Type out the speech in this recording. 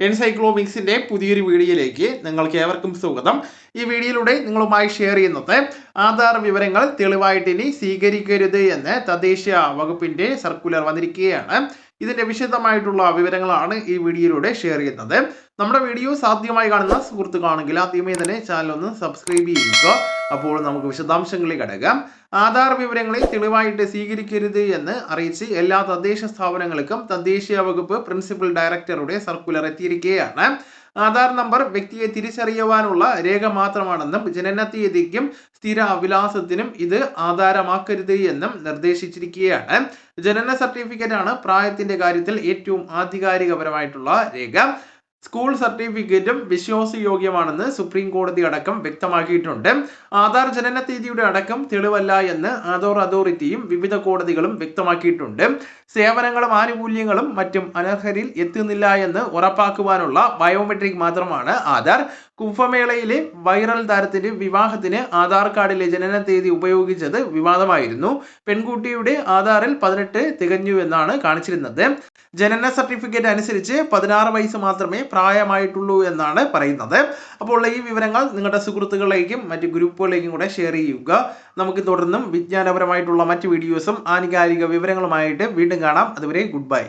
എൻസൈക്ലോമിക്സിന്റെ പുതിയൊരു വീഡിയോയിലേക്ക് നിങ്ങൾക്ക് ഏവർക്കും സ്വാഗതം. ഈ വീഡിയോയിലൂടെ നിങ്ങളുമായി ഷെയർ ചെയ്യുന്നത് ആധാർ വിവരങ്ങൾ തെളിവായിട്ട് ഇനി സ്വീകരിക്കരുത് എന്ന് തദ്ദേശ വകുപ്പിന്റെ സർക്കുലർ വന്നിരിക്കുകയാണ്. ഇതിന്റെ വിശദമായിട്ടുള്ള വിവരങ്ങളാണ് ഈ വീഡിയോയിലൂടെ ഷെയർ ചെയ്യുന്നത്. നമ്മുടെ വീഡിയോ സാധ്യമായി കാണുന്ന സുഹൃത്തുക്കളാണെങ്കിൽ ആദ്യമേ തന്നെ ചാനൽ ഒന്ന് സബ്സ്ക്രൈബ് ചെയ്യുക. അപ്പോൾ നമുക്ക് വിശദാംശങ്ങളിലേക്ക് കടക്കാം. ആധാർ വിവരങ്ങളെ തെളിവായിട്ട് സ്വീകരിക്കരുത് എന്ന് അറിയിച്ച് എല്ലാ തദ്ദേശ സ്ഥാപനങ്ങൾക്കും തദ്ദേശീയ വകുപ്പ് പ്രിൻസിപ്പൽ ഡയറക്ടറുടെ സർക്കുലർ എത്തിയിരിക്കുകയാണ്. ആധാർ നമ്പർ വ്യക്തിയെ തിരിച്ചറിയുവാനുള്ള രേഖ മാത്രമാണെന്നും ജനന തീയതിക്കും സ്ഥിര വിലാസത്തിനും ഇത് ആധാരമാക്കരുത് എന്നും നിർദ്ദേശിച്ചിരിക്കുകയാണ്. ജനന സർട്ടിഫിക്കറ്റ് ആണ് പ്രായത്തിന്റെ കാര്യത്തിൽ ഏറ്റവും ആധികാരികപരമായിട്ടുള്ള രേഖ. സ്കൂൾ സർട്ടിഫിക്കറ്റും വിശ്വാസയോഗ്യമാണെന്ന് സുപ്രീം കോടതി അടക്കം വ്യക്തമാക്കിയിട്ടുണ്ട്. ആധാർ ജനന തീയതിയുടെ അടക്കം തെളിവല്ല എന്ന് ആധാർ അതോറിറ്റിയും വിവിധ കോടതികളും വ്യക്തമാക്കിയിട്ടുണ്ട്. സേവനങ്ങളും ആനുകൂല്യങ്ങളും മറ്റും അനർഹരിൽ എത്തുന്നില്ല എന്ന് ഉറപ്പാക്കുവാനുള്ള ബയോമെട്രിക് മാത്രമാണ് ആധാർ. കുംഭമേളയിലെ വൈറൽ താരത്തിന്റെ വിവാഹത്തിന് ആധാർ കാർഡിലെ ജനന തീയതി ഉപയോഗിച്ചത് വിവാദമായിരുന്നു. പെൺകുട്ടിയുടെ ആധാറിൽ 18 തികഞ്ഞു എന്നാണ് കാണിച്ചിരുന്നത്. ജനന സർട്ടിഫിക്കറ്റ് അനുസരിച്ച് 16 വയസ്സ് മാത്രമേ പ്രായമായിട്ടുള്ളൂ എന്നാണ് പറയുന്നത്. അപ്പോൾ ഈ വിവരങ്ങൾ നിങ്ങളുടെ സുഹൃത്തുക്കളിലേക്കും മറ്റ് ഗ്രൂപ്പുകളിലേക്കും കൂടെ ഷെയർ ചെയ്യുക. നമുക്ക് തുടർന്നും വിജ്ഞാനപരമായിട്ടുള്ള മറ്റ് വീഡിയോസും ആനുകാലിക വിവരങ്ങളുമായിട്ട് വീണ്ടും കാണാം. അതുവരെ ഗുഡ് ബൈ.